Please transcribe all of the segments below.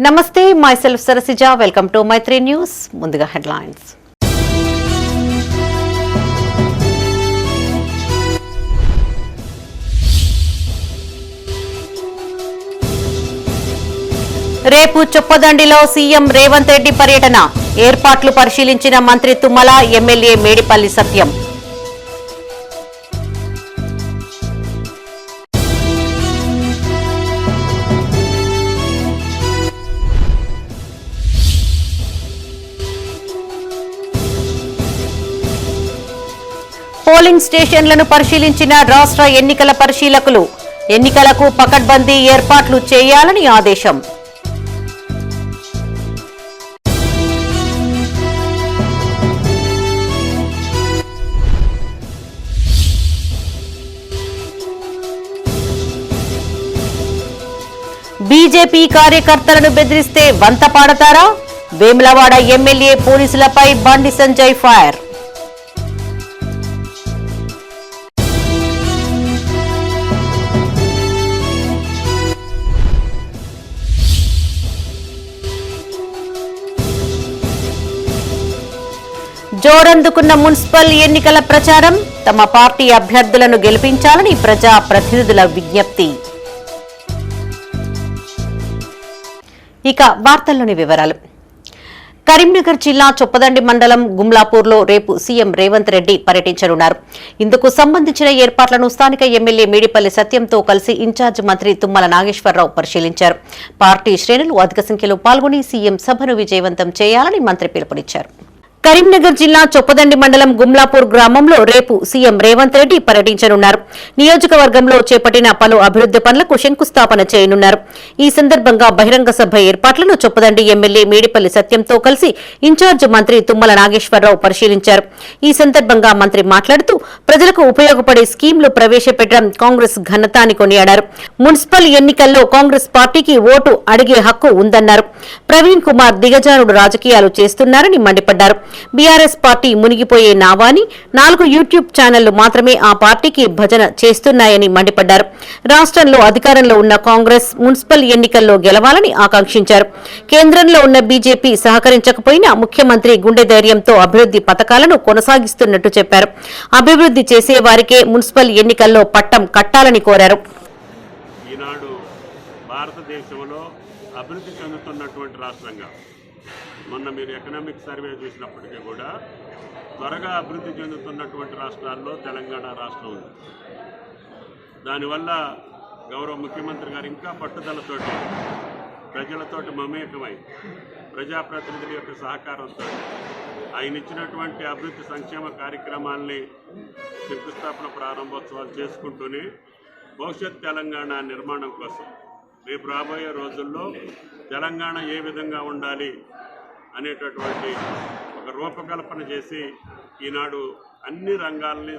నమస్తే, myself Sarasija. Welcome to Maitri News. ముందుగా headlines. రేపు చొప్పదండిలో సీఎం రేవంత్ రెడ్డి పర్యటన. ఏర్పాట్లు పరిశీలించిన మంత్రి తుమ్మల, ఎమ్మెల్యే మేడిపల్లి సత్యం. పోలింగ్ స్టేషన్లను పరిశీలించిన రాష్ట్ర ఎన్నికల పరిశీలకులు. ఎన్నికలకు పకడ్బందీ ఏర్పాట్లు చేయాలని ఆదేశం. బీజేపీ కార్యకర్తలను బెదిరిస్తే వంత పాడతారా? వేములవాడ ఎమ్మెల్యే పోలీసులపై బండి సంజయ్ ఫైర్. జోరందుకున్న మున్సిపల్ ఎన్నికల ప్రచారం. తమ పార్టీ అభ్యర్థులను గెలిపించాలని ప్రజా ప్రతినిధుల విజ్ఞప్తి. ఇక వార్తల్లోని వివరాలు. కరీంనగర్ జిల్లా చొప్పదండి మండలం గుమ్లాపూర్లో రేపు సీఎం రేవంత్ రెడ్డి పర్యటించనున్నారు. ఇందుకు సంబంధించిన ఏర్పాట్లను స్థానిక ఎమ్మెల్యే మేడిపల్లి సత్యంతో కలిసి ఇన్ఛార్జ్ మంత్రి తుమ్మల నాగేశ్వరరావు పరిశీలించారు. పార్టీ శ్రేణులు అధిక సంఖ్యలో పాల్గొని సీఎం సభను విజయవంతం చేయాలని మంత్రి పిలుపునిచ్చారు. కరీంనగర్ జిల్లా చొప్పదండి మండలం గుమ్లాపూర్ గ్రామంలో రేపు సీఎం రేవంత్ రెడ్డి పర్యటించనున్నారు. నియోజకవర్గంలో చేపట్టిన పలు అభివృద్ది పనులకు శంకుస్థాపన చేయనున్నారు. ఈ సందర్భంగా బహిరంగ సభ ఏర్పాట్లను చొప్పదండి ఎమ్మెల్యే మేడిపల్లి సత్యంతో కలిసి ఇన్ఛార్జ్ మంత్రి తుమ్మల నాగేశ్వరరావు పరిశీలించారు. ఈ సందర్భంగా మంత్రి మాట్లాడుతూ ప్రజలకు ఉపయోగపడే స్కీంలు ప్రవేశపెట్టడం కాంగ్రెస్ ఘనత అని కొనియాడారు. మున్సిపల్ ఎన్నికల్లో కాంగ్రెస్ పార్టీకి ఓటు అడిగే హక్కు ఉందన్నారు. ప్రవీణ్ కుమార్ దిగజారుడు రాజకీయాలు చేస్తున్నారని మండిపడ్డారు. బీఆర్ఎస్ పార్టీ మునిగిపోయే నావాని 4 యూట్యూబ్ ఛానళ్లు మాత్రమే ఆ పార్టీకి భజన చేస్తున్నాయని మండిపడ్డారు. రాష్ట్రంలో అధికారంలో ఉన్న కాంగ్రెస్ మున్సిపల్ ఎన్నికల్లో గెలవాలని ఆకాంక్షించారు. కేంద్రంలో ఉన్న బీజేపీ సహకరించకపోయినా ముఖ్యమంత్రి గుండె ధైర్యంతో అభివృద్ది పథకాలను కొనసాగిస్తున్నట్టు చెప్పారు. అభివృద్ది చేసే వారికే మున్సిపల్ ఎన్నికల్లో పట్టం కట్టాలని కోరారు. ఈనాడు భారతదేశంలో అభివృద్ధి చెందుతున్నటువంటి రాష్ట్రంగా మొన్న మీరు ఎకనామిక్ సర్వే చూసినప్పటికీ కూడా త్వరగా అభివృద్ధి చెందుతున్నటువంటి రాష్ట్రాల్లో తెలంగాణ రాష్ట్రం ఉంది. దానివల్ల గౌరవ ముఖ్యమంత్రి గారు ఇంకా పట్టుదలతోటి ప్రజలతోటి మమేకమై ప్రజాప్రతినిధుల యొక్క సహకారంతో ఆయన ఇచ్చినటువంటి అభివృద్ధి సంక్షేమ కార్యక్రమాల్ని శంకుస్థాపన ప్రారంభోత్సవాలు చేసుకుంటూనే భవిష్యత్ తెలంగాణ నిర్మాణం కోసం రేపు రాబోయే రోజుల్లో తెలంగాణ ఏ విధంగా ఉండాలి అనేటటువంటి ఒక రూపకల్పన చేసి ఈనాడు అన్ని రంగాల్ని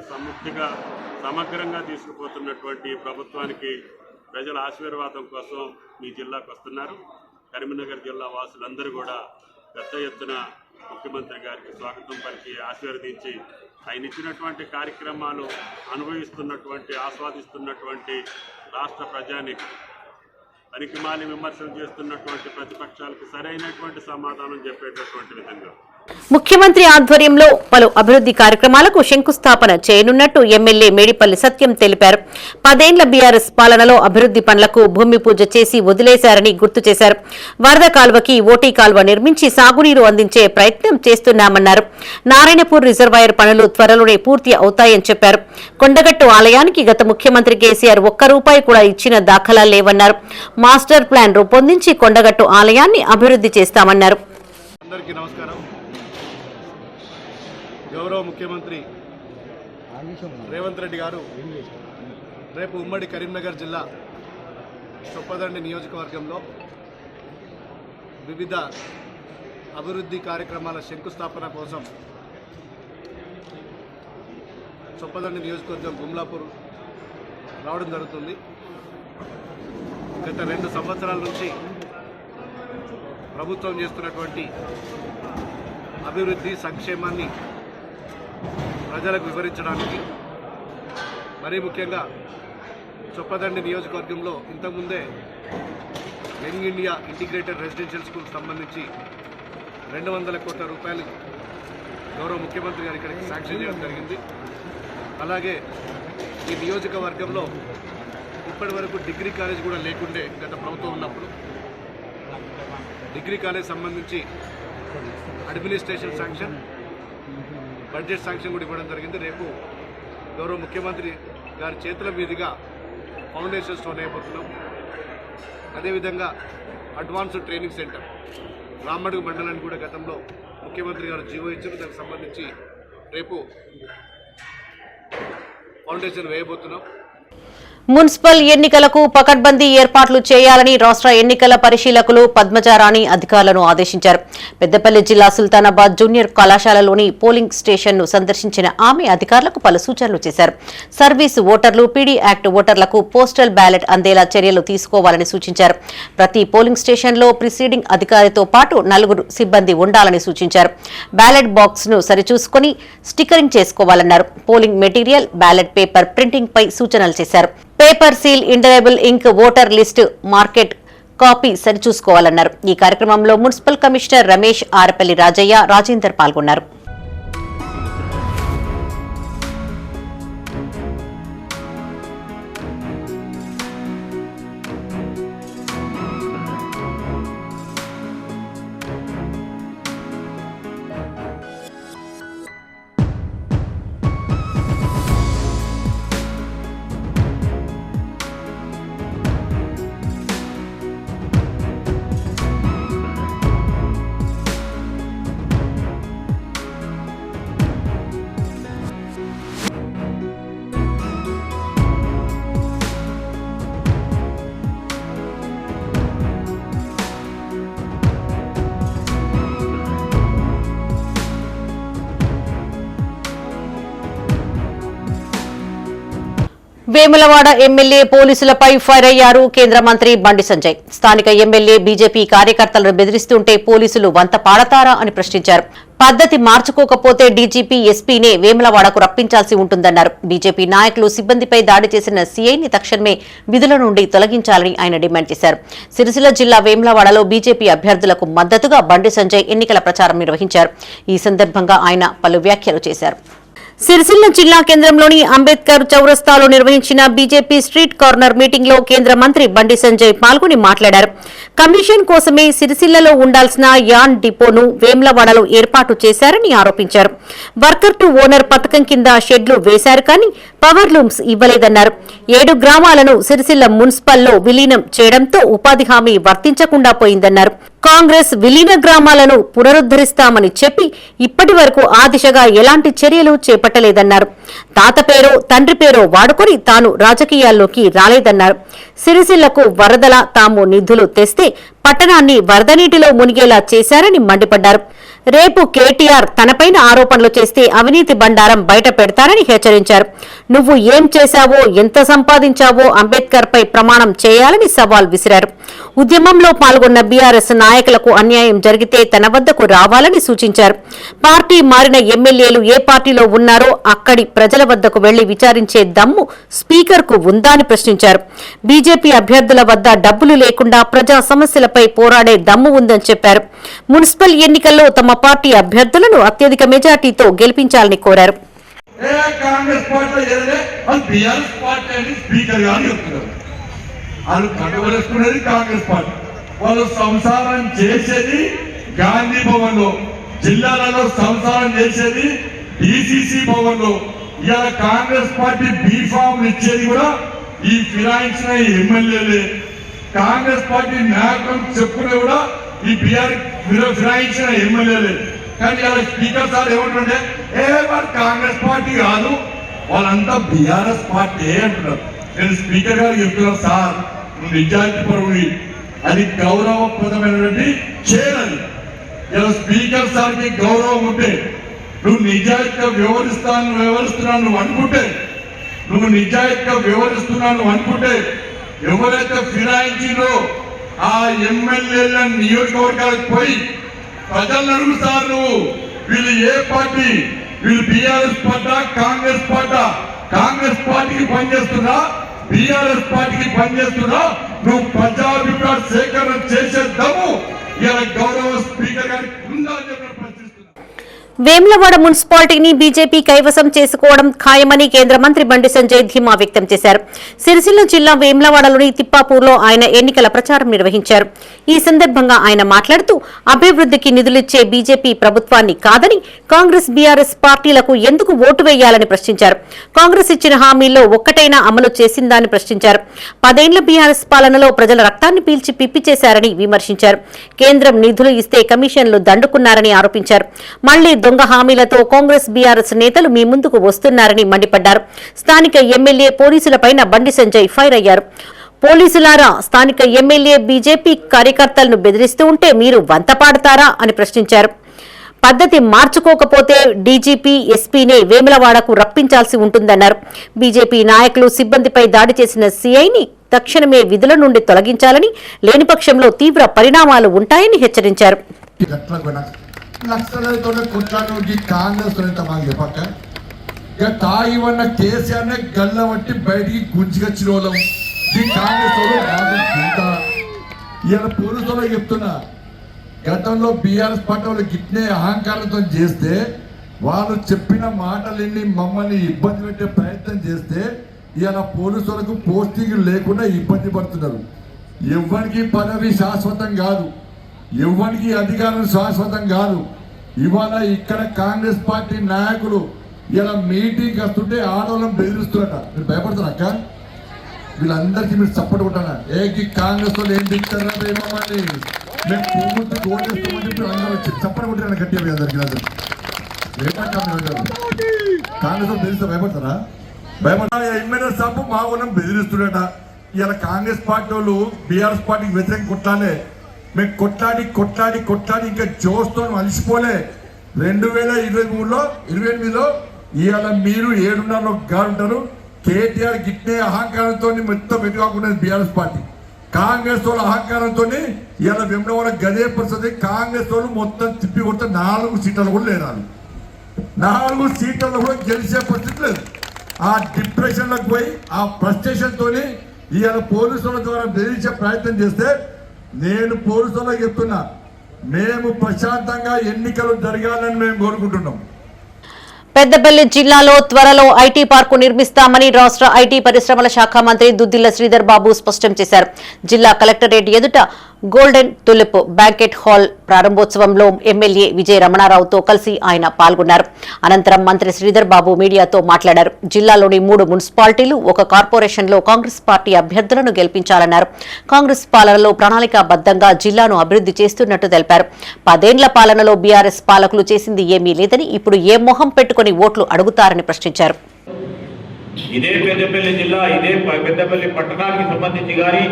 సమగ్రంగా తీసుకుపోతున్నటువంటి ప్రభుత్వానికి ప్రజల ఆశీర్వాదం కోసం మీ జిల్లాకు వస్తున్నారు. కరీంనగర్ జిల్లా వాసులందరూ కూడా పెద్ద ఎత్తున ముఖ్యమంత్రి గారికి స్వాగతం పలికి ఆశీర్వదించి ఆయన ఇచ్చినటువంటి కార్యక్రమాలు అనుభవిస్తున్నటువంటి ఆస్వాదిస్తున్నటువంటి రాష్ట్ర ప్రజానికి పనికిమాలి విమర్శలు చేస్తున్నటువంటి ప్రతిపక్షాలకు సరైనటువంటి సమాధానం చెప్పేటటువంటి విధంగా ముఖ్యమంత్రి ఆధ్వర్యంలో పలు అభివృద్ది కార్యక్రమాలకు శంకుస్థాపన చేయనున్నట్టు ఎమ్మెల్యే మేడిపల్లి సత్యం తెలిపారు. 10 ఏళ్ల బీఆర్ఎస్ పాలనలో అభివృద్ది పనులకు భూమి పూజ చేసి వదిలేశారని గుర్తు చేశారు. వరద కాల్వకి ఓటీ కాల్వ నిర్మించి సాగునీరు అందించే ప్రయత్నం చేస్తున్నామన్నారు. నారాయణపూర్ రిజర్వాయర్ పనులు త్వరలోనే పూర్తి అవుతాయని చెప్పారు. కొండగట్టు ఆలయానికి గత ముఖ్యమంత్రి కేసీఆర్ ₹1 కూడా ఇచ్చిన దాఖలాలు లేవన్నారు. మాస్టర్ ప్లాన్ రూపొందించి కొండగట్టు ఆలయాన్ని అభివృద్ది చేస్తామన్నారు. గౌరవ ముఖ్యమంత్రి రేవంత్ రెడ్డి గారు రేపు ఉమ్మడి కరీంనగర్ జిల్లా చొప్పదండి నియోజకవర్గంలో వివిధ అభివృద్ధి కార్యక్రమాల శంకుస్థాపన కోసం చొప్పదండి నియోజకవర్గం గుమ్లాపూర్ రావడం జరుగుతుంది. గత 2 సంవత్సరాల నుంచి ప్రభుత్వం చేస్తున్నటువంటి అభివృద్ధి సంక్షేమాన్ని ప్రజలకు వివరించడానికి మరీ ముఖ్యంగా చొప్పదండి నియోజకవర్గంలో ఇంతకుముందే young India integrated residential school సంబంధించి 200 కోట్ల రూపాయలు గౌరవ ముఖ్యమంత్రి గారు ఇక్కడికి శాంక్షన్ చేయడం జరిగింది. అలాగే ఈ నియోజకవర్గంలో ఇప్పటి వరకు డిగ్రీ కాలేజ్ కూడా లేకుండే గత ప్రభుత్వం ఉన్నప్పుడు డిగ్రీ కాలేజ్ సంబంధించి అడ్మినిస్ట్రేషన్ శాంక్షన్, బడ్జెట్ శాంక్షన్ కూడా ఇవ్వడం జరిగింది. రేపు గౌరవ ముఖ్యమంత్రి గారి చేతుల మీదుగా ఫౌండేషన్ స్టోన్ అయిపోతున్నాం. అదేవిధంగా అడ్వాన్స్డ్ ట్రైనింగ్ సెంటర్ రామడుగు మండలానికి కూడా గతంలో ముఖ్యమంత్రి గారు జీవో ఇచ్చారు. దానికి సంబంధించి రేపు ఫౌండేషన్ వేయబోతున్నాం. మున్సిపల్ ఎన్నికలకు పకడ్బందీ ఏర్పాట్లు చేయాలని రాష్ట్ర ఎన్నికల పరిశీలకులు పద్మజారాణి అధికారులను ఆదేశించారు. పెద్దపల్లి జిల్లా సుల్తానాబాద్ జూనియర్ కళాశాలలోని పోలింగ్ స్టేషన్ను సందర్శించిన ఆమె అధికారులకు పలు సూచనలు చేశారు. సర్వీస్ ఓటర్లు, పీడీ యాక్ట్ ఓటర్లకు పోస్టల్ బ్యాలెట్ అందేలా చర్యలు తీసుకోవాలని సూచించారు. ప్రతి పోలింగ్ స్టేషన్లో ప్రిసైడింగ్ అధికారితో పాటు 4 సిబ్బంది ఉండాలని సూచించారు. బ్యాలెట్ బాక్స్ ను సరిచూసుకుని స్టిక్కరింగ్ చేసుకోవాలన్నారు. Polling material, ballot paper printing పై సూచనలు చేశారు. Paper seal, indelible ink, voter list, marked copy సరిచూసుకోవాలన్నారు. ఈ కార్యక్రమంలో మున్సిపల్ కమిషనర్ రమేష్, ఆరపల్లి రాజయ్య, రాజేందర్ పాల్గొన్నారు. వేములవాడ ఎమ్మెల్యే పోలీసులపై ఫైర్ అయ్యారు కేంద్ర మంత్రి బండి సంజయ్. స్థానిక ఎమ్మెల్యే బీజేపీ కార్యకర్తలను బెదిరిస్తుంటే పోలీసులు వంత పాడతారా అని ప్రశ్నించారు. పద్ధతి మార్చుకోకపోతే డీజీపీ, ఎస్పీనే వేములవాడకు రప్పించాల్సి ఉంటుందన్నారు. బీజేపీ నాయకులు సిబ్బందిపై దాడి చేసిన సీఐని తక్షణమే విధుల నుండి తొలగించాలని ఆయన డిమాండ్ చేశారు. సిరిసిల్ల జిల్లా వేములవాడలో బీజేపీ అభ్యర్థులకు మద్దతుగా బండి సంజయ్ ఎన్నికల ప్రచారం నిర్వహించారు. ఈ సందర్భంగా ఆయన పలు వ్యాఖ్యలు చేశారు. సిరిసిల్ల జిల్లా కేంద్రంలోని అంబేద్కర్ చౌరస్తాలో నిర్వహించిన బీజేపీ స్ట్రీట్ కార్నర్ మీటింగ్ లో కేంద్ర మంత్రి బండి సంజయ్ పాల్గొని మాట్లాడారు. కమిషన్ కోసమే సిరిసిల్లలో ఉండాల్సిన యాన్ డిపోను వేములవాడలో ఏర్పాటు చేశారని ఆరోపించారు. వర్కర్ టు ఓనర్ పథకం కింద షెడ్లు వేశారు కానీ పవర్ లూమ్స్ ఇవ్వలేదన్నారు. 7 గ్రామాలను సిరిసిల్ల మున్సిపల్లో విలీనం చేయడంతో ఉపాధి హామీ వర్తించకుండా పోయిందన్నారు. కాంగ్రెస్ విలీన గ్రామాలను పునరుద్దరిస్తామని చెప్పి ఇప్పటి వరకు ఆ దిశగా ఎలాంటి చర్యలు చేపట్టలేదన్నారు. తాత పేరో తండ్రి పేరో వాడుకొని తాను రాజకీయాల్లోకి రాలేదన్నారు. సిరిసిల్లకు వరదల తాము నిధులు తెస్తే పట్టణాన్ని వరద నీటిలో మునిగేలా చేశారని మండిపడ్డారు. రేపు కేటీఆర్ తనపైన ఆరోపణలు చేస్తే అవినీతి బండారం బయట పెడతారని హెచ్చరించారు. నువ్వు ఏం చేశావో, ఎంత సంపాదించావో అంబేద్కర్ పై ప్రమాణం చేయాలని సవాల్ విసిరారు. ఉద్యమంలో పాల్గొన్న బీఆర్ఎస్ నాయకులకు అన్యాయం జరిగితే తన వద్దకు రావాలని సూచించారు. పార్టీ మారిన ఎమ్మెల్యేలు ఏ పార్టీలో ఉన్నారో అక్కడి ప్రజల వద్దకు వెళ్లి విచారించే దమ్ము స్పీకర్ కు ఉందా అని ప్రశ్నించారు. బీజేపీ అభ్యర్థుల వద్ద డబ్బులు లేకుండా ప్రజా సమస్యలపై పోరాడే దమ్ము ఉందని చెప్పారు. మున్సిపల్ ఎన్నికల్లో తమ పార్టీ అభ్యర్థులను అత్యధిక మెజార్టీతో గెలిపించాలని కోరారు. వాళ్ళు కట్టబడుకునేది కాంగ్రెస్ పార్టీ, వాళ్ళు సంసారం చేసేది గాంధీ భవన్ లో, జిల్లాలలో సంసారం చేసేది డిసిసి భవన్ లో. ఇవాళ కాంగ్రెస్ పార్టీ బీఫామ్ ఇచ్చేది కూడా ఈ ఫిరాయించిన ఎమ్మెల్యేలే. కాంగ్రెస్ పార్టీ నాయకులు చెప్పుకునే కూడా ఈ ఫిరాయించిన ఎమ్మెల్యేలే. కానీ ఇలా స్పీకర్ సార్ ఏమంటుండే, వాడు కాంగ్రెస్ పార్టీ కాదు, వాళ్ళంతా బీఆర్ఎస్ పార్టీ అంటున్నారు. నేను స్పీకర్ గారు చెప్తున్నాను, సార్ నువ్వు నిజాయితీ పరువుని, అది గౌరవప్రదమైనటువంటి చేయాలి. ఇలా స్పీకర్ సార్కి గౌరవం ఉంటే, నువ్వు నిజాయితీగా వ్యవహరిస్తున్నాను అనుకుంటే, నువ్వు నిజాయితీగా వ్యవహరిస్తున్నాను అనుకుంటే, ఎవరైతే ఫిరాయించినో ఆ ఎమ్మెల్యేల నియోజకవర్గాలకు పోయి ప్రజలను అడుగుతారు, నువ్వు వీళ్ళు ఏ పార్టీ, వీళ్ళు BRS party, Congress party, Congress పార్టీకి పనిచేస్తున్నా, బీఆర్ఎస్ పార్టీకి పనిచేస్తున్నా, నువ్వు ప్రజాభిప్రాయ సేకరణ చేసే దమ్ము ఇలా గౌరవ స్పీకర్ గారికి ఉందా అని చెప్పి ప్రశ్నిస్తున్నా. వేములవాడ మున్సిపాలిటీని బీజేపీ కైవసం చేసుకోవడం ఖాయమని కేంద్ర మంత్రి బండి సంజయ్ ధీమా వ్యక్తం చేశారు. సిరిసిల్ల జిల్లా వేములవాడలోని తిప్పాపూర్లో ఆయన ఎన్నికల ప్రచారం నిర్వహించారు. ఈ సందర్భంగా ఆయన మాట్లాడుతూ అభివృద్ధికి నిధులిచ్చే బీజేపీ ప్రభుత్వాన్ని కాదని కాంగ్రెస్ బీఆర్ఎస్ పార్టీలకు ఎందుకు ఓటు వేయాలని ప్రశ్నించారు. కాంగ్రెస్ ఇచ్చిన హామీల్లో ఒక్కటైనా అమలు చేసిందా అని ప్రశ్నించారు. 10 ఏళ్ల బీఆర్ఎస్ పాలనలో ప్రజల రక్తాన్ని పీల్చి పిప్పి చేశారని విమర్శించారు. కేంద్రం నిధులు ఇస్తే కమిషన్లు దండుకున్నారని ఆరోపించారు. మళ్లీ దొంగ హామీలతో కాంగ్రెస్ బీఆర్ఎస్ నేతలు మీ ముందుకు వస్తున్నారని మండిపడ్డారు. స్థానిక ఎమ్మెల్యే పోలీసులపైన బండి సంజయ్ ఫైర్ అయ్యారు. పోలీసులారా, స్థానిక ఎమ్మెల్యే బీజేపీ కార్యకర్తలను బెదిరిస్తూ ఉంటే మీరు వంతపాడతారా అని ప్రశ్నించారు. పద్ధతి మార్చుకోకపోతే డీజీపీ ఎస్పీనే వేములవాడకు రప్పించాల్సి ఉంటుందన్నారు. బీజేపీ నాయకులు సిబ్బందిపై దాడి చేసిన సీఐని తక్షణమే విధుల నుండి తొలగించాలని, లేని పక్షంలో తీవ్ర పరిణామాలు ఉంటాయని హెచ్చరించారు. నక్సలైతోనే కొట్లాడి కాంగ్రెస్ మాకు చెప్పక ఇక తాగి ఉన్న కేసీఆర్నే గల్ల బట్టి బయటికి గుంజుకొచ్చిన వాళ్ళం ఈ కాంగ్రెస్ వాళ్ళు ఇలా పోలీసులో చెప్తున్నా. గతంలో బీఆర్ఎస్ పార్టీ వాళ్ళు గిట్నే అహంకారంతో చేస్తే, వాళ్ళు చెప్పిన మాటలన్నీ మమ్మల్ని ఇబ్బంది పెట్టే ప్రయత్నం చేస్తే ఇలా పోలీసులకు పోస్టింగ్ లేకుండా ఇబ్బంది పడుతున్నారు. ఎవరికి పదవి శాశ్వతం కాదు, ఎవరికి అధికారం శాశ్వతం కాదు. ఇవాళ ఇక్కడ కాంగ్రెస్ పార్టీ నాయకులు ఇలా మీటింగ్ వస్తుంటే ఆడవాళ్ళని బెదిరిస్తున్నట. మీరు భయపడుతున్నాక వీళ్ళందరికీ మీరు సపోర్ట్ కొట్టారా? ఏకి కాంగ్రెస్ వాళ్ళు ఏం దిగుతారా మమ్మల్ని మేము పువ్వులతో ఓటేస్తామని చెప్పి అందరూ వచ్చి సపోర్ట్ కొట్టారా గట్టిగా అందరికి కాంగ్రెస్ వాళ్ళు బెదిరిస్తే భయపడతారా? భయపడతారా? ఎమ్మెల్యే సాబ్ మా వాళ్ళని బెదిరిస్తున్నట. ఇలా కాంగ్రెస్ పార్టీ వాళ్ళు బీఆర్ఎస్ పార్టీకి వ్యతిరేకంగా కొట్టాలి. మేము కొట్లాడి ఇంకా జోస్తో అలసిపోలే. 2023లో 28లో ఇవాళ మీరు 7.5 గారు ఉంటారు. కేటీఆర్ గిట్నే అహంకారంతో మొత్తం ఎటుకాకుండా బీఆర్ఎస్ పార్టీ, కాంగ్రెస్ వాళ్ళ అహంకారంతో ఇవాళ వేములవాడ గదే పరిస్థితి. కాంగ్రెస్ వాళ్ళు మొత్తం తిప్పి కొడితే 4 సీట్లలో కూడా లేరాలి. 4 సీట్లలో కూడా గెలిచే పరిస్థితి లేదు. ఆ డిప్రెషన్లకు పోయి ఆ ఫ్రస్ట్రేషన్ తోని ఇవాళ పోలీసుల ద్వారా బెదిరించే ప్రయత్నం చేస్తే, నేను పోలీసులకు చెప్తున్నా, మేము ప్రశాంతంగా ఎన్నికలు జరగాలని మేము కోరుకుంటున్నాం. పెద్దపల్లి జిల్లాలో త్వరలో ఐటీ పార్కు నిర్మిస్తామని రాష్ట్ర ఐటీ పరిశ్రమల శాఖ మంత్రి దుద్దిల్ల శ్రీధర్ బాబు స్పష్టం చేశారు. జిల్లా కలెక్టరేట్ ఎదుట గోల్డెన్ తులిప్ బ్యాంకెట్ హాల్ ప్రారంభోత్సవంలో ఎమ్మెల్యే విజయ రమణారావుతో కలిసి ఆయన పాల్గొన్నారు. అనంతరం మంత్రి శ్రీధర్ బాబు మీడియాతో మాట్లాడారు. జిల్లాలోని 3 మున్సిపాలిటీలు, 1 కార్పొరేషన్లో కాంగ్రెస్ పార్టీ అభ్యర్థులను గెలిపించాలన్నారు. కాంగ్రెస్ పాలనలో ప్రణాళికాబద్దంగా జిల్లాను అభివృద్ధి చేస్తున్నట్టు తెలిపారు. 10 ఏళ్ల పాలనలో బీఆర్ఎస్ పాలకులు చేసింది ఏమీ లేదని, ఇప్పుడు ఏ మొహం పెట్టుకుని ఓట్లు అడుగుతారని ప్రశ్నించారు. ఇదే పెద్దపల్లి జిల్లా, ఇదే పెద్దపల్లి పట్టణానికి సంబంధించి కానీ,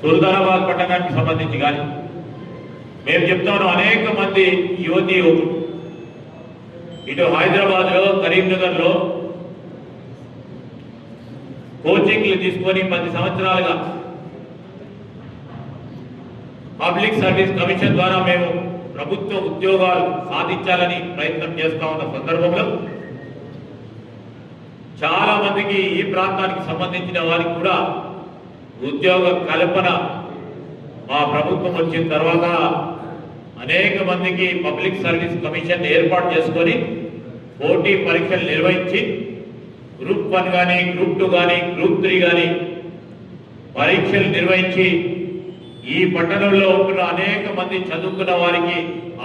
సుల్తానాబాద్ పట్టణానికి సంబంధించి కానీ మేము చెప్తాను, అనేక మంది యువకులు ఇటు హైదరాబాద్లో, కరీంనగర్లో కోచింగ్లు తీసుకొని 10 సంవత్సరాలుగా పబ్లిక్ సర్వీస్ కమిషన్ ద్వారా మేము ప్రభుత్వ ఉద్యోగాలు సాధించాలని ప్రయత్నం చేస్తా ఉన్న సందర్భంలో చాలా మందికి, ఈ ప్రాంతానికి సంబంధించిన వారికి కూడా ఉద్యోగ కల్పన మా ప్రభుత్వం వచ్చిన తర్వాత అనేక మందికి పబ్లిక్ సర్వీస్ కమిషన్ ఏర్పాటు చేసుకొని పోటీ పరీక్షలు నిర్వహించి గ్రూప్ 1 కానీ, గ్రూప్ 2 కానీ, గ్రూప్ 3 కానీ పరీక్షలు నిర్వహించి ఈ పట్టణంలో ఉంటున్న అనేక మంది చదువుకున్న వారికి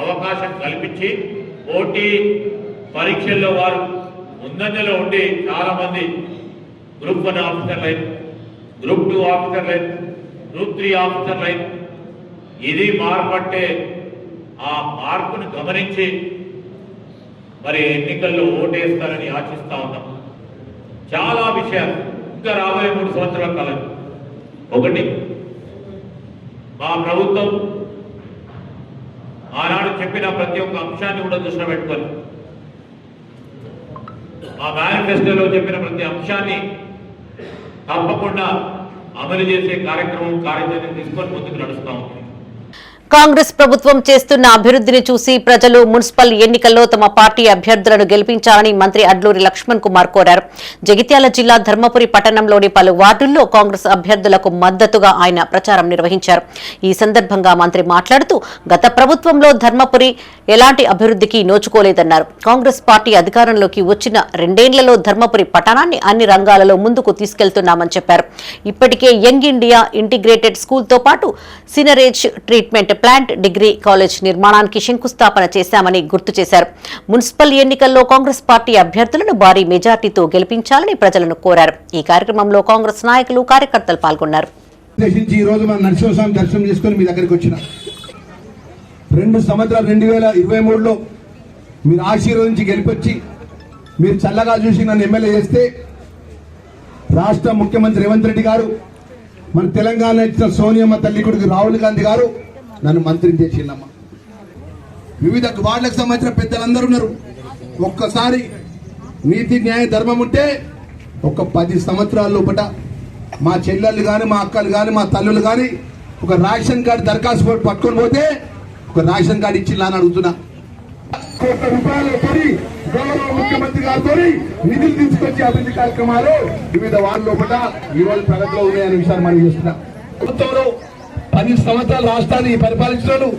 అవకాశం కల్పించి పోటీ పరీక్షల్లో వారు ముందంజలో ఉండి చాలా మంది గ్రూప్ 1 ఆఫీసర్లు అయిన, గ్రూప్ 2 ఆఫీసర్లు అయిన, గ్రూప్ 3 ఆఫీసర్లు అయిన. ఇది మార్పట్టే ఆ మార్పును గమనించి మరి ఎన్నికల్లో ఓటేస్తారని ఆశిస్తా ఉన్నాం. చాలా విషయాలు ఇంకా రాబోయే 3 సంవత్సరాల కాలం. ఒకటి, మా ప్రభుత్వం ఆనాడు చెప్పిన ప్రతి ఒక్క అంశాన్ని కూడా దృష్టిలో పెట్టుకొని, మా మేనిఫెస్టోలో చెప్పిన ప్రతి అంశాన్ని తప్పకుండా అమలు చేసే కార్యక్రమం, కార్యాచరణ తీసుకొని ముందుకు నడుస్తాం. కాంగ్రెస్ ప్రభుత్వం చేస్తున్న అభివృద్ధిని చూసి ప్రజలు మున్సిపల్ ఎన్నికల్లో తమ పార్టీ అభ్యర్థులను గెలిపించాలని మంత్రి అడ్లూరి లక్ష్మణ్ కుమార్ కోరారు. జగిత్యాల జిల్లా ధర్మపురి పట్టణంలోని పలు వార్డుల్లో కాంగ్రెస్ అభ్యర్థులకు మద్దతుగా ఆయన ప్రచారం నిర్వహించారు. ఈ సందర్భంగా మంత్రి మాట్లాడుతూ గత ప్రభుత్వంలో ధర్మపురి ఎలాంటి అభివృద్ధికి నోచుకోలేదన్నారు. కాంగ్రెస్ పార్టీ అధికారంలోకి వచ్చిన 2 ఏళ్లలో ధర్మపురి పట్టణాన్ని అన్ని రంగాలలో ముందుకు తీసుకెళ్తున్నామని చెప్పారు. ఇప్పటికే యంగ్ ఇండియా ఇంటిగ్రేటెడ్ స్కూల్తో పాటు సినరేజ్ ట్రీట్మెంట్ ప్లాంట్, డిగ్రీ కాలేజ్ నిర్మాణానికి శంకుస్థాపన చేశామని గుర్తు చేశారు. మున్సిపల్ ఎన్నికల్లో కాంగ్రెస్ పార్టీ అభ్యర్థులను భారీ మెజార్టీతో గెలిపించాలని ప్రజలను కోరారు. ఈ కార్యక్రమంలో కాంగ్రెస్ నాయకులు, కార్యకర్తలు పాల్గొన్నారు. ఈ రోజు మనం నరసింహస్వామి దర్శనం చేసుకుని మీ దగ్గరికి వచ్చిన 2 సంవత్సరాలు 2023లో మీరు ఆశీర్వదించి గెలిపొచ్చి మీరు చల్లగా చూసి నన్ను ఎమ్మెల్యే చేస్తే రాష్ట్ర ముఖ్యమంత్రి రేవంత్ రెడ్డి గారు, మన తెలంగాణ ఇచ్చిన సోనియమ్మ తల్లి కొడుకు రాహుల్ గాంధీ గారు నన్ను మంత్రిని చేసిందమ్మ. వివిధ వార్డులకు సంబంధించిన పెద్దలందరూ ఉన్నారు. ఒక్కసారి నీతి న్యాయ ధర్మం ఉంటే ఒక 10 సంవత్సరాల లోపల మా చెల్లెళ్ళు కానీ, మా అక్కలు కానీ, మా తల్లులు కానీ ఒక రేషన్ కార్డు దరఖాస్తు పట్టుకొని పోతే ఒక రేషన్ కార్డు ఇచ్చిందా అని అడుగుతున్నా. ₹1 గౌరవ ముఖ్యమంత్రి గారితో నిధులు తీసుకొచ్చి అభివృద్ధి కార్యక్రమాలు వివిధ వార్డు లోపల ఈ రోజు ప్రగతిలో ఉన్నాయనే విషయాన్ని మనం చూస్తున్నాం. ప్రభుత్వంలో 10 సంవత్సరాలు రాష్ట్రాన్ని పరిపాలించడం,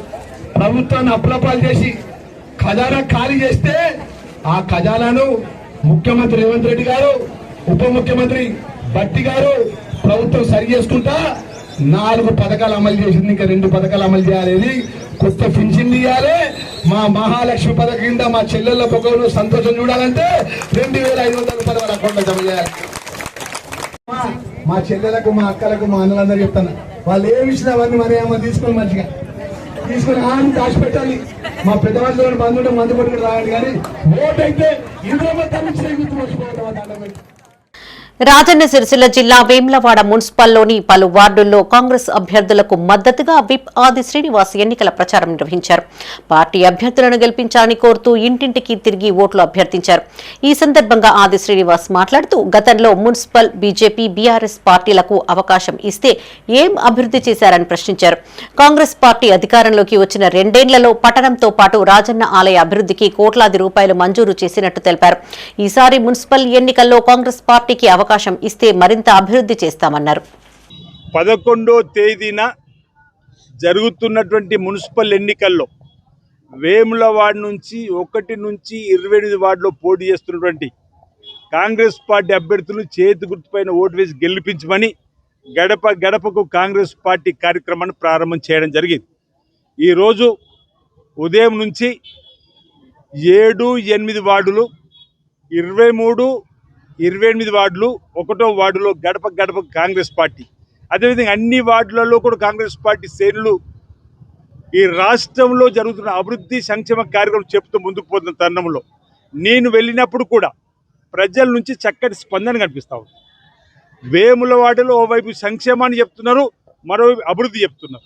ప్రభుత్వాన్ని అప్పులపాలు చేసి ఖజానా ఖాళీ చేస్తే ఆ ఖజానాను ముఖ్యమంత్రి రేవంత్ రెడ్డి గారు, ఉప ముఖ్యమంత్రి భట్టి గారు ప్రభుత్వం సరి చేసుకుంటా 4 పథకాలు అమలు చేసింది. ఇంకా 2 పథకాలు అమలు చేయాలి. కొత్త పింఛన్ ఇవ్వాలి. మా మహాలక్ష్మి పథకం కింద మా చెల్లెళ్ళ పొగలు సంతోషం చూడాలంటే 2500 రూపాయలు వాళ్ళ అకౌంట్లో జమ చేయాలి. మా చెల్లెలకు, మా అక్కలకు, మా అన్నలందరూ చెప్తాను, వాళ్ళు ఏమి ఇచ్చినా అవన్నీ మరి ఏమో తీసుకొని మంచిగా తీసుకొని ఆమె దాచి పెట్టాలి. మా పెద్దవాళ్ళు బంధు ఉంటే మందు పట్టుకుని రావాలి. కానీ ఓటు అయితే ఇందులో తమిళ గుర్తుపెట్టుకోవాలి. రాజన్న సిరిసిల్ల జిల్లా వేములవాడ మున్సిపల్లోని పలు వార్డుల్లో కాంగ్రెస్ అభ్యర్థులకు మద్దతుగా విప్ ఆది శ్రీనివాస్ ఎన్నికల ప్రచారం నిర్వహించారు. పార్టీ అభ్యర్థులను గెలిపించాలని కోరుతూ ఇంటింటికి తిరిగి ఓట్లు అభ్యర్థించారు. ఈ సందర్భంగా ఆది శ్రీనివాస్ మాట్లాడుతూ గతంలో మున్సిపల్, బీజేపీ, బీఆర్ఎస్ పార్టీలకు అవకాశం ఇస్తే ఏం అభివృద్ధి చేశారని ప్రశ్నించారు. కాంగ్రెస్ పార్టీ అధికారంలోకి వచ్చిన 2 ఏళ్లలో పట్టణంతో పాటు రాజన్న ఆలయ అభివృద్ధికి కోట్లాది రూపాయలు మంజూరు చేసినట్టు తెలిపారు. ఈసారి మున్సిపల్ ఎన్నికల్లో కాంగ్రెస్ పార్టీకి అవకాశం ఇస్తే మరింత అభివృద్ధి చేస్తామన్నారు. 11వ తేదీన జరుగుతున్నటువంటి మున్సిపల్ ఎన్నికల్లో వేములవాడ నుంచి 1 నుంచి 28 వార్డులో పోటీ చేస్తున్నటువంటి కాంగ్రెస్ పార్టీ అభ్యర్థులు చేతి గుర్తుపైన ఓటు వేసి గెలిపించమని గడప గడపకు కాంగ్రెస్ పార్టీ కార్యక్రమాన్ని ప్రారంభం చేయడం జరిగింది. ఈరోజు ఉదయం నుంచి 7, 8 వార్డులు, 23, 28 వార్డులు, 1వ వార్డులో గడప గడప కాంగ్రెస్ పార్టీ, అదేవిధంగా అన్ని వార్డులలో కూడా కాంగ్రెస్ పార్టీ శ్రేణులు ఈ రాష్ట్రంలో జరుగుతున్న అభివృద్ధి సంక్షేమ కార్యక్రమం చెప్తూ ముందుకు పోతున్న తరుణంలో నేను వెళ్ళినప్పుడు కూడా ప్రజల నుంచి చక్కటి స్పందన కనిపిస్తూ ఉంది. వేములవాడలో ఓవైపు సంక్షేమాన్ని చెప్తున్నారు, మరోవైపు అభివృద్ధి చెప్తున్నారు.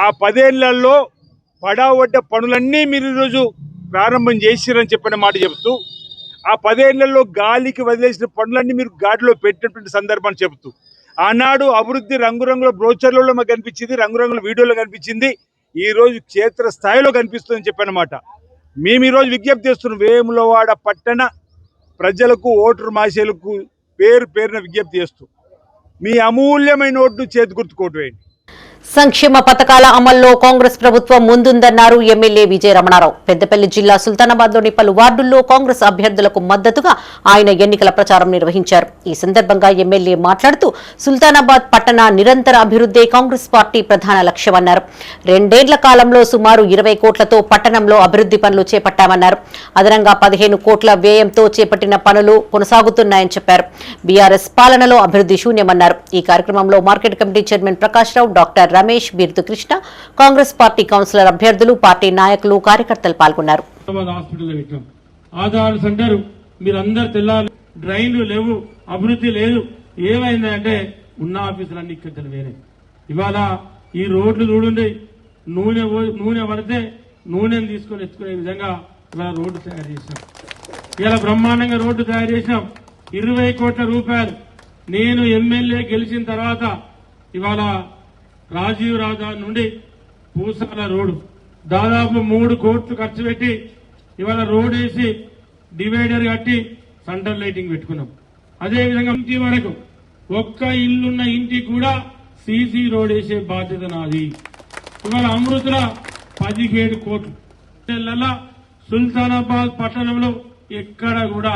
ఆ 10 ఏళ్లలో పడావడ్డ పనులన్నీ మీరు ఈరోజు ప్రారంభం చేసిరని చెప్పిన మాట చెబుతూ, ఆ 10 ఏళ్లలో గాలికి వదిలేసిన పనులన్నీ మీరు గాడిలో పెట్టినటువంటి సందర్భాన్ని చెబుతూ, ఆనాడు అభివృద్ధి రంగురంగుల బ్రోచర్లలో మాకు కనిపించింది, రంగురంగుల వీడియోలో కనిపించింది, ఈరోజు క్షేత్ర స్థాయిలో కనిపిస్తుందని చెప్పనమాట. మేము ఈరోజు విజ్ఞప్తి చేస్తున్నాం, వేములవాడ పట్టణ ప్రజలకు, ఓటరు మాషేలకు పేరు పేరున విజ్ఞప్తి చేస్తూ మీ అమూల్యమైన ఓటును చేతి గుర్తుకోటు వేయండి. సంక్షేమ పథకాల అమల్లో కాంగ్రెస్ ప్రభుత్వం ముందుందన్నారు ఎమ్మెల్యే విజయ రమణారావు. పెద్దపల్లి జిల్లా సుల్తానాబాద్లోని పలు వార్డుల్లో కాంగ్రెస్ అభ్యర్థులకు మద్దతుగా ఆయన ఎన్నికల ప్రచారం నిర్వహించారు. ఈ సందర్భంగా ఎమ్మెల్యే మాట్లాడుతూ సుల్తానాబాద్ పట్టణ నిరంతర అభివృద్ధే కాంగ్రెస్ పార్టీ ప్రధాన లక్ష్యమన్నారు. 2 ఏళ్ల కాలంలో సుమారు 20 కోట్లతో పట్టణంలో అభివృద్ధి పనులు చేపట్టామన్నారు. అదనంగా 15 కోట్ల వ్యయంతో చేపట్టిన పనులు కొనసాగుతున్నాయని చెప్పారు. బీఆర్ఎస్ పాలనలో అభివృద్ధి శూన్యమన్నారు. ఈ కార్యక్రమంలో market committee chairman Prakash Rao, doctor Ramesh, Birdu Krishna, Congress party councillor అభ్యర్థులు, పార్టీ నాయకులు, కార్యకర్తలు పాల్గొన్నారు. ఆధార్ సెంటర్ మీరందరూ తెల్లాలి, డ్రైన్లు లేవు, అభివృద్ధి లేదు. ఏమైందంటే ఉన్న ఆఫీసులన్నీ ఇక్కడ వేరే. ఇవాళ ఈ రోడ్లు చూడండి, నూనె పడితే నూనెను తీసుకొని ఎత్తుకునే విధంగా ఇవాళ రోడ్డు తయారు చేసినాం. ఇలా బ్రహ్మాండంగా రోడ్డు తయారు చేసినాం. 20 కోట్ల రూపాయలు నేను ఎమ్మెల్యే గెలిచిన తర్వాత ఇవాళ రాజీవ్ రాజా నుండి పూసాల రోడ్డు దాదాపు 3 కోట్లు ఖర్చు పెట్టి ఇవాళ రోడ్ వేసి డివైడర్ కట్టి సెంటర్ లైటింగ్ పెట్టుకున్నాం. అదేవిధంగా ఇంటి వరకు ఒక్క ఇల్లున్న ఇంటికి కూడా సీసీ రోడ్ వేసే బాధ్యత నాది. ఇవాళ అమృతుల 17 కోట్లు. సుల్తానాబాద్ పట్టణంలో ఎక్కడ కూడా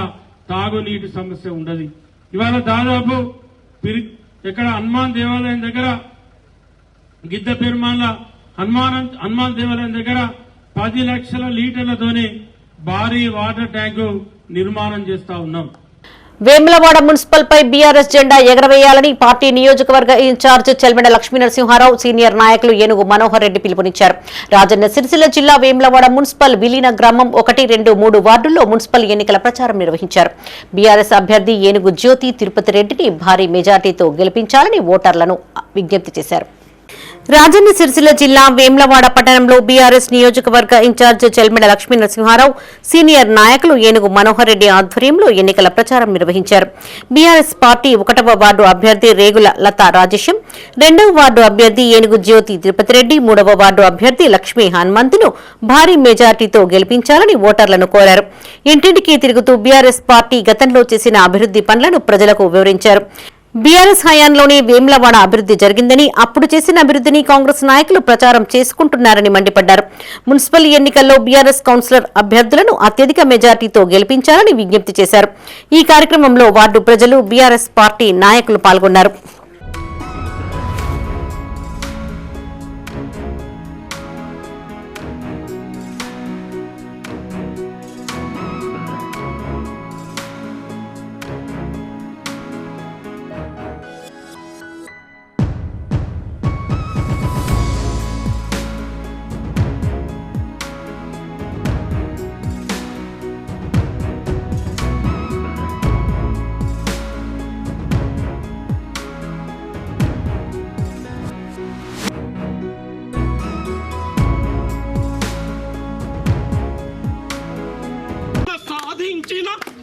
తాగునీటి సమస్య ఉండదు. ఇవాళ దాదాపు ఇక్కడ హనుమాన్ దేవాలయం దగ్గర గిద్ద పెరుమాళ్ళ హనుమాన్ దేవాలయం దగ్గర 10 లక్షల లీటర్లతోనే భారీ వాటర్ ట్యాంకు నిర్మాణం చేస్తా ఉన్నాం. వేములవాడ మున్సిపల్ పై బీఆర్ఎస్ జెండా ఎగరవేయాలని పార్టీ నియోజకవర్గ ఇన్ఛార్జ్ చెల్మెడ లక్ష్మీనరసింహారావు సీనియర్ నాయకులు ఏనుగు మనోహర్ రెడ్డి పిలుపునిచ్చారు. రాజన్న సిరిసిల్ల జిల్లా వేములవాడ మున్సిపల్ విలీన గ్రామం 1, 2, 3 వార్డుల్లో మున్సిపల్ ఎన్నికల ప్రచారం నిర్వహించారు. బీఆర్ఎస్ అభ్యర్థి ఏనుగు జ్యోతి తిరుపతి రెడ్డిని భారీ మెజార్టీతో గెలిపించాలని ఓటర్లను విజ్ఞప్తి చేశారు. రాజన్న సిరిసిల్ల జిల్లా వేములవాడ పట్టణంలో బీఆర్ఎస్ నియోజకవర్గ ఇన్ఛార్జ్ చెల్మెడ లక్ష్మీనరసింహారావు సీనియర్ నాయకులు ఏనుగు మనోహర్ రెడ్డి ఆధ్వర్యంలో ఎన్నికల ప్రచారం నిర్వహించారు. బీఆర్ఎస్ పార్టీ 1వ వార్డు అభ్యర్థి రేగుల లతా రాజేశం, 2వ వార్డు అభ్యర్థి ఏనుగు జ్యోతి తిరుపతి రెడ్డి, 3వ వార్డు అభ్యర్థి లక్ష్మీ హనుమంతును భారీ మెజార్టీతో గెలిపించాలని ఓటర్లను కోరారు. ఇంటింటికి తిరుగుతూ బీఆర్ఎస్ పార్టీ గతంలో చేసిన అభివృద్ది పనులను ప్రజలకు వివరించారు. బీఆర్ఎస్ హయాంలోనే వేములవాడ అభివృద్ది జరిగిందని, అప్పుడు చేసిన అభివృద్దిని కాంగ్రెస్ నాయకులు ప్రచారం చేసుకుంటున్నారని మండిపడ్డారు. మున్సిపల్ ఎన్నికల్లో బీఆర్ఎస్ కౌన్సిలర్ అభ్యర్థులను అత్యధిక మెజార్టీతో గెలిపించాలని విజ్ఞప్తి చేశారు. ఈ కార్యక్రమంలో వార్డు ప్రజలు, బీఆర్ఎస్ పార్టీ నాయకులు పాల్గొన్నారు.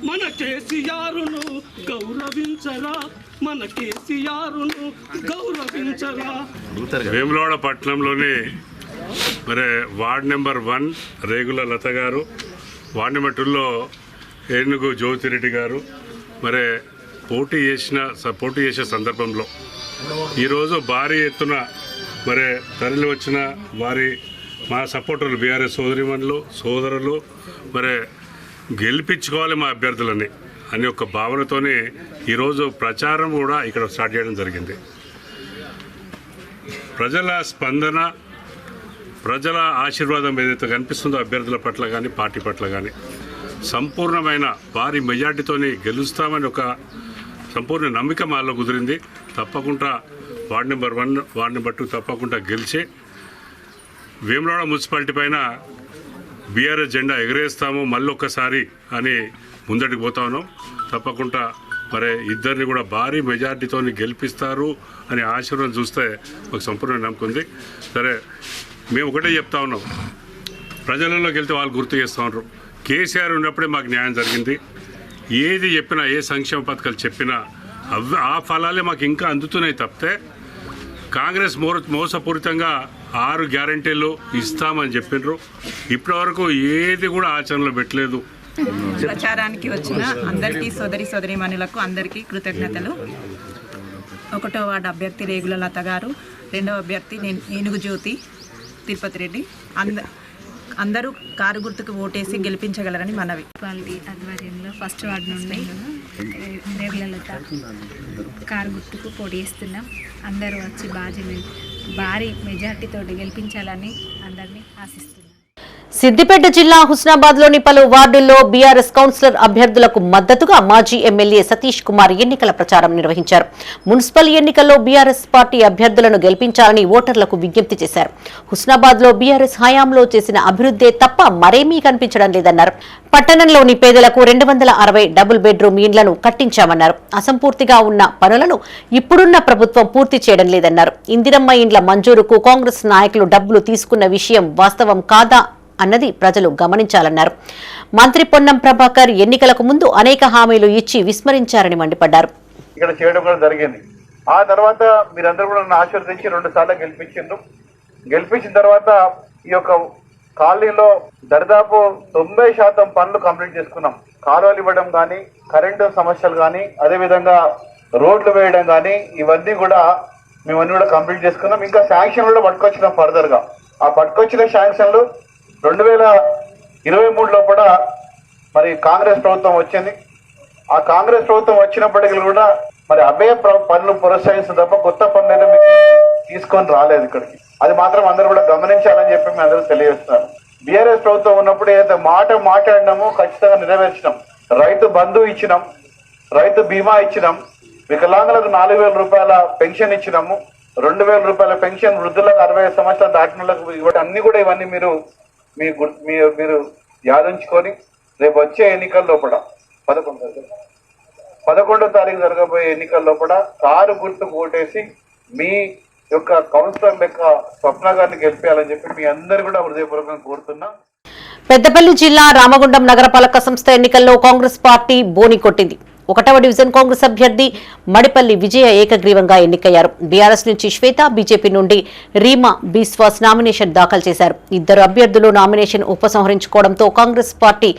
మన కేసీఆర్ను గౌరవించరా, మన కేసీఆర్ను గౌరవించరా. వేములవాడ పట్టణంలోని మరి వార్డ్ నెంబర్ 1 రేగుల లత గారు, వార్డ్ నెంబర్ 2లో ఏనుగు జ్యోతిరెడ్డి గారు మరి పోటీ చేసే సందర్భంలో ఈరోజు భారీ ఎత్తున మరి తరలి వచ్చిన మా సపోర్టర్లు బీఆర్ఎస్ సోదరులు మరి గెలిపించుకోవాలి మా అభ్యర్థులని అనే ఒక భావనతోనే ఈరోజు ప్రచారం కూడా ఇక్కడ స్టార్ట్ చేయడం జరిగింది. ప్రజల స్పందన, ప్రజల ఆశీర్వాదం ఏదైతే కనిపిస్తుందో అభ్యర్థుల పట్ల కానీ పార్టీ పట్ల కానీ సంపూర్ణమైన భారీ మెజార్టీతోని గెలుస్తామని ఒక సంపూర్ణ నమ్మిక మాలో కుదిరింది. తప్పకుండా వార్డ్ నెంబర్ 1, వార్డ్ నెంబర్ 2 తప్పకుండా గెలిచి వేములవాడ మున్సిపాలిటీ పైన బీఆర్ఎస్ జెండా ఎగరేస్తాము మళ్ళొక్కసారి అని ముందటికి పోతా ఉన్నాం. తప్పకుండా మరి ఇద్దరిని కూడా భారీ మెజార్టీతో గెలిపిస్తారు అనే ఆశీర్వాదం చూస్తే ఒక సంపూర్ణ నమ్మకం ఉంది. సరే, మేము ఒకటే చెప్తా ఉన్నాం, ప్రజలలోకి వెళ్తే వాళ్ళు గుర్తు చేస్తూ ఉన్నారు. కేసీఆర్ ఉన్నప్పుడే మాకు న్యాయం జరిగింది. ఏది చెప్పినా, ఏ సంక్షేమ పథకాలు చెప్పినా ఆ ఫలాలే మాకు ఇంకా అందుతున్నాయి తప్పితే కాంగ్రెస్ మోసపూరితంగా 6 గ్యారంటీలు ఇస్తామని చెప్పినారు. ఇప్పటి వరకు ఏది కూడా ఆచరణలో పెట్టలేదు. ప్రచారానికి వచ్చిన అందరికీ సోదరీమణులకు అందరికీ కృతజ్ఞతలు. 1వ వార్డు అభ్యర్థి రేగుల లత గారు, 2వ అభ్యర్థి ఏనుగు జ్యోతి తిరుపతి రెడ్డి, అందరూ కారు గుర్తుకు ఓటేసి గెలిపించగలరని మనవి. క్వాలిటీ ఆధ్వర్యంలో 1st వార్డు నుండి రేగుల లత కారు గుర్తుకు పోటీ చేస్తున్నాం. అందరూ వచ్చి భారీ మెజార్టీతో గెలిపించాలని అందరినీ ఆశిస్తున్నాం. సిద్దిపేట జిల్లా హుస్నాబాద్లోని పలు వార్డుల్లో బీఆర్ఎస్ కౌన్సిలర్ అభ్యర్థులకు మద్దతుగా మాజీ ఎమ్మెల్యే సతీష్ కుమార్ ఎన్నికల ప్రచారం నిర్వహించారు. మున్సిపల్ ఎన్నికల్లో బీఆర్ఎస్ పార్టీ అభ్యర్థులను గెలిపించాలని ఓటర్లకు విజ్ఞప్తి చేశారు. హుస్నాబాద్లో బీఆర్ఎస్ హయాంలో చేసిన అభివృద్ధే తప్ప మరేమీ కనిపించడం లేదన్నారు. పట్టణంలోని పేదలకు 260 డబుల్ బెడ్రూమ్ ఇండ్లను కట్టించామన్నారు. అసంపూర్తిగా ఉన్న పనులను ఇప్పుడున్న ప్రభుత్వం పూర్తి చేయడం లేదన్నారు. ఇందిరమ్మ ఇండ్ల మంజూరుకు కాంగ్రెస్ నాయకులు డబ్బులు తీసుకున్న విషయం వాస్తవం కాదా అన్నది ప్రజలు గమనించాలన్నారు. మంత్రి పొన్నం ప్రభాకర్ ఎన్నికలకు ముందు అనేక హామీలు ఇచ్చి విస్మరించారని మండిపడ్డారు. ఇక్కడ చేయడం కూడా జరిగింది. ఆ తర్వాత మీరందరూ కూడా నన్ను ఆశీర్వదించి 2 సార్లు గెలిపించారు. గెలిపించిన తర్వాత ఈ యొక్క కాలనీలో దరిదాపు 90% పనులు కంప్లీట్ చేసుకున్నాం. కాలువలు ఇవ్వడం కానీ, కరెంటు సమస్యలు కానీ, అదేవిధంగా రోడ్లు వేయడం కానీ, ఇవన్నీ కూడా మేమన్నీ కూడా కంప్లీట్ చేసుకున్నాం. ఇంకా శాంక్షన్ కూడా పట్టుకొచ్చినాం. ఫర్దర్గా ఆ పట్టుకొచ్చిన శాంక్షన్లు 2023 లోపల మరి కాంగ్రెస్ ప్రభుత్వం వచ్చింది. ఆ కాంగ్రెస్ ప్రభుత్వం వచ్చినప్పటికీ కూడా మరి అవే పనులు ప్రోత్సహిస్తుంది తప్ప కొత్త పనులు అయితే తీసుకొని రాలేదు ఇక్కడికి. అది మాత్రం అందరూ కూడా గమనించాలని చెప్పి మేము అందరూ తెలియజేస్తున్నాను. బీఆర్ఎస్ ప్రభుత్వం ఉన్నప్పుడు ఏదైతే మాట్లాడినామో ఖచ్చితంగా నెరవేర్చినాం. రైతు బంధు ఇచ్చినాం, రైతు బీమా ఇచ్చినాం, వికలాంగులకు 4,000 రూపాయల పెన్షన్ ఇచ్చినాము, 2,000 రూపాయల పెన్షన్ వృద్ధులకు 60 సంవత్సరాలు దాటినలకు ఇవ్వడం. అన్ని కూడా ఇవన్నీ మీరు యాదించుకొని రేపు వచ్చే ఎన్నికల లోపల 11వ తారీఖు జరగబోయే ఎన్నికల లోపల కారు గుర్తుకు ఓటేసి మీ యొక్క కౌన్సిలర్ లెక్క స్వప్న గారిని గెలిపేయాలని చెప్పి మీ అందరు కూడా హృదయపూర్వకంగా కోరుతున్నా. పెద్దపల్లి జిల్లా రామగుండం నగరపాలక సంస్థ ఎన్నికల్లో కాంగ్రెస్ పార్టీ బోని కొట్టింది. 1వ డివిజన్ కాంగ్రెస్ అభ్యర్థి మడిపల్లి విజయ ఏకగ్రీవంగా ఎన్నికయ్యారు. బీఆర్ఎస్ నుంచి శ్వేత, బీజేపీ నుండి రీమా బిశ్వాస్ నామినేషన్ దాఖలు చేశారు. ఇద్దరు అభ్యర్థులు నామినేషన్ ఉపసంహరించుకోవడంతో కాంగ్రెస్ పార్టీ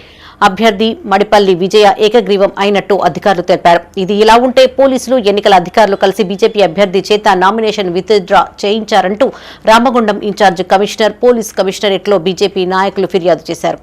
అభ్యర్థి మడిపల్లి విజయ ఏకగ్రీవం అయినట్టు అధికారులు తెలిపారు. ఇది ఇలా ఉంటే పోలీసులు, ఎన్నికల అధికారులు కలిసి బీజేపీ అభ్యర్థి చేత నామినేషన్ విత్డ్రా చేయించారంటూ రామగుండం ఇన్ఛార్జ్ కమిషనర్, పోలీస్ కమిషనరేట్లో బీజేపీ నాయకులు ఫిర్యాదు చేశారు.